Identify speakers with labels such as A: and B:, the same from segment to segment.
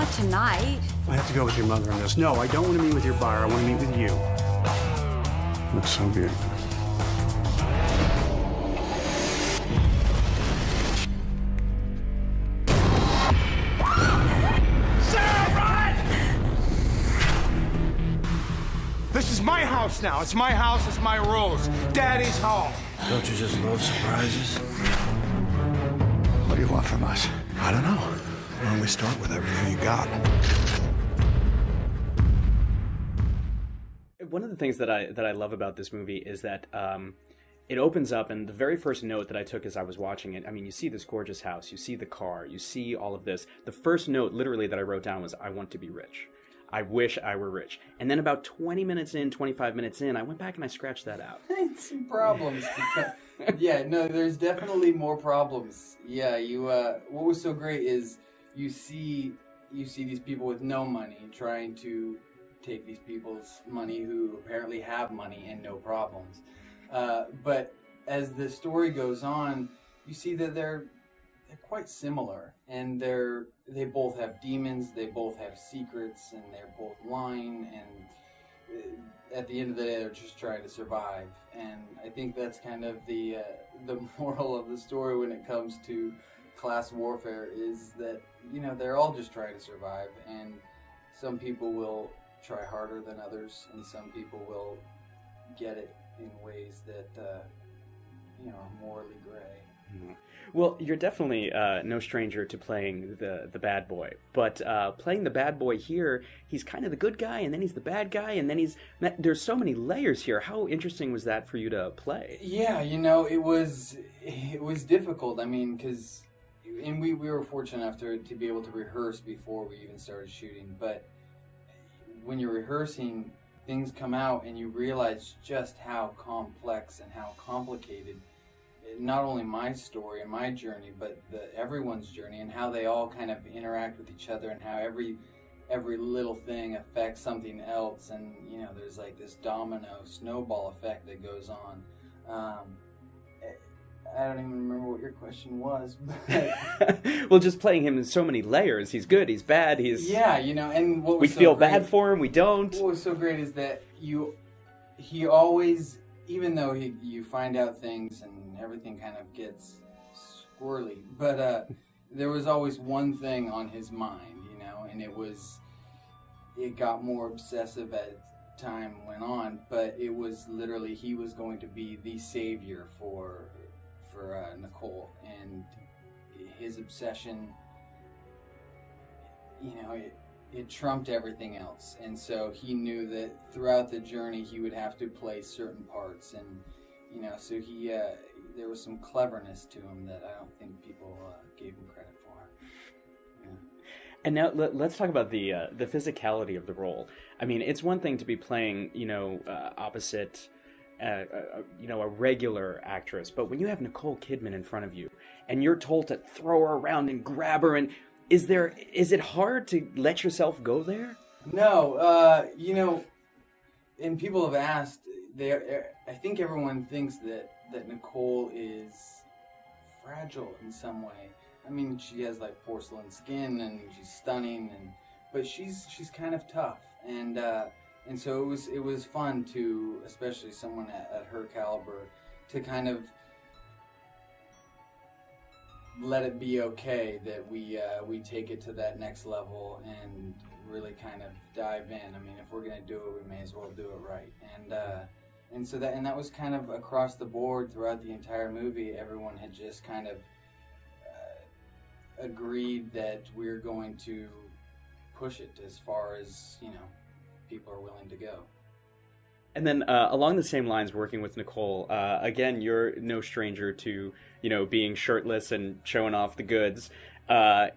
A: Not tonight.
B: I have to go with your mother on this. No, I don't want to meet with your buyer. I want to meet with you. Looks so beautiful.
C: This is my house now. It's my house, it's my rules. Daddy's home.
D: Don't you just love surprises?
C: What do you want from us? I don't know. Why don't we start with everything you got?
E: One of the things that I love about this movie is that it opens up, and the very first note that I took as I was watching it, I mean, you see this gorgeous house, you see the car, you see all of this. The first note, literally, that I wrote down was, I want to be rich. I wish I were rich. And then about 20 minutes in, 25 minutes in, I went back and I scratched that out.
F: Some problems. Yeah, no, there's definitely more problems. Yeah, what was so great is you see these people with no money trying to take these people's money who apparently have money and no problems. But as the story goes on, you see that they're quite similar, and they both have demons, they both have secrets, and they're both lying, and at the end of the day, they're just trying to survive. And I think that's kind of the moral of the story when it comes to class warfare, is that, you know, they're all just trying to survive, and some people will try harder than others, and some people will get it in ways that you know, are morally gray.
E: Mm-hmm. Well, you're definitely no stranger to playing the bad boy, but playing the bad boy here, he's kind of the good guy, and then he's the bad guy, and then there's so many layers here. How interesting was that for you to play?
F: Yeah, you know, it was difficult. I mean, and we were fortunate enough to be able to rehearse before we even started shooting, but when you're rehearsing, things come out and you realize just how complex and how complicated not only my story and my journey, but everyone's journey, and how they all kind of interact with each other, and how every little thing affects something else, and you know, there's like this domino snowball effect that goes on. I don't even remember what your question was. But
E: well, just playing him in so many layers. He's good, he's bad, he's...
F: Yeah, you know, and what was
E: we
F: so
E: feel
F: great,
E: bad for him, we don't.
F: What was so great is that he always, even though you find out things and everything kind of gets squirrely, but there was always one thing on his mind, you know, and it got more obsessive as time went on, but it was literally, he was going to be the savior for Nicole, and his obsession, you know, it trumped everything else, and so he knew that throughout the journey he would have to play certain parts, and you know, so there was some cleverness to him that I don't think people gave him credit for. Yeah.
E: And now let's talk about the physicality of the role. I mean, it's one thing to be playing, you know, opposite, you know, a regular actress, but when you have Nicole Kidman in front of you and you're told to throw her around and grab her, and is it hard to let yourself go there?
F: No, you know, and people have asked. I think everyone thinks that Nicole is fragile in some way. I mean, she has like porcelain skin and she's stunning, but she's kind of tough, and so it was fun to, especially someone at her caliber, to kind of let it be okay that we take it to that next level and really kind of dive in. I mean, if we're gonna do it, we may as well do it right. And so that was kind of across the board throughout the entire movie. Everyone had just kind of agreed that we're going to push it as far as, you know, people are willing to go.
E: And then along the same lines, working with Nicole, again, you're no stranger to, you know, being shirtless and showing off the goods.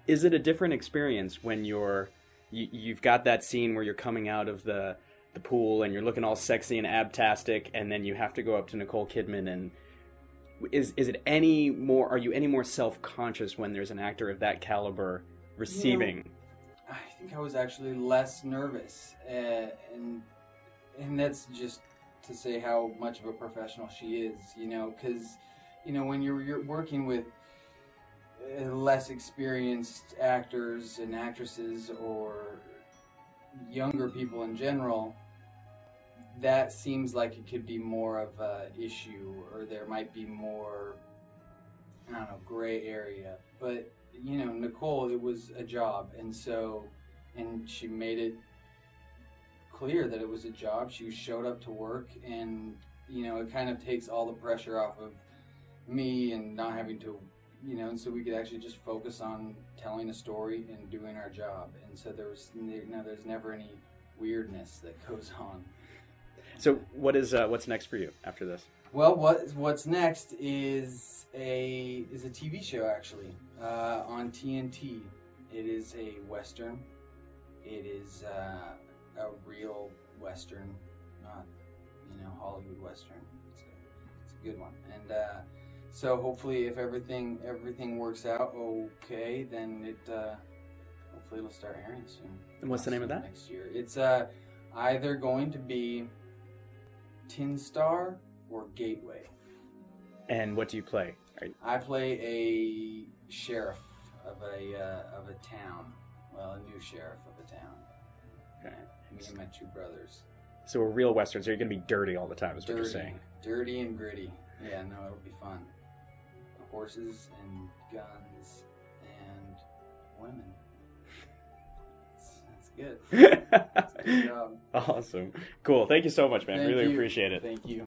E: Is it a different experience when you've got that scene where you're coming out of the pool and you're looking all sexy and abtastic, and then you have to go up to Nicole Kidman, and is it any more? Are you any more self-conscious when there's an actor of that caliber receiving?
F: You know, I think I was actually less nervous, and that's just to say how much of a professional she is, you know, because, you know, when you're working with less experienced actors and actresses or younger people in general, that seems like it could be more of an issue, or there might be more, I don't know, gray area. But, you know, Nicole, it was a job, and she made it clear that it was a job. She showed up to work, and, you know, it kind of takes all the pressure off of me and not having to, you know, and so we could actually just focus on telling a story and doing our job. And so there's never any weirdness that goes on.
E: So what's next for you after this?
F: Well, what's next is a TV show, actually, on TNT. It is a Western. It is a real Western, not, you know, Hollywood Western. It's a good one. And so hopefully, if everything works out okay, then hopefully it'll start airing soon.
E: And what's the name of that?
F: Next year. It's either going to be Tin Star or Gateway.
E: And what do you play?
F: I play a sheriff of a town. Well, a new sheriff of a town.
E: Okay.
F: Me and my two brothers.
E: So a real Western, so you're going to be dirty all the time, is what
F: Dirty,
E: you're saying.
F: dirty and gritty. Yeah, no, it'll be fun. Horses and guns and women. That's good. That's a good job.
E: Awesome. Cool. Thank you so much, man.
F: Thank
E: Really
F: you.
E: appreciate it.
F: Thank you.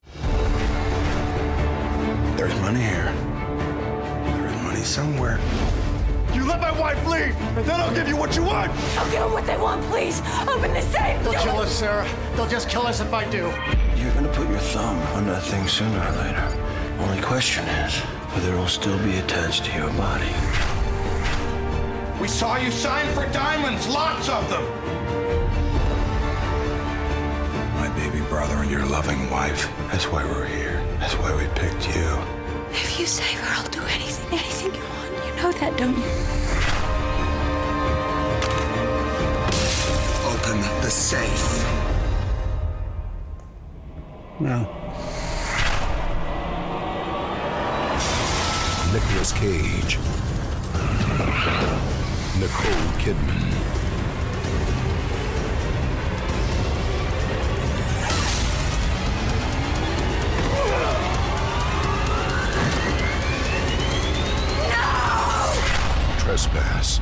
C: There's money here. There is money somewhere. You let my wife leave, and then I'll give you what you want!
A: I'll give them what they want, please. Open the safe.
G: They'll kill us, Sarah. They'll just kill us if I do.
D: You're gonna put your thumb on that thing sooner or later. Only question is whether it'll still be attached to your body.
C: We saw you sign for diamonds, lots of them! My baby brother and your loving wife. That's why we're here. That's why we picked you.
A: If you save her, I'll do anything you want. You know that, don't you?
C: Open the safe. No.
H: Nicolas Cage, Nicole Kidman, Trespass.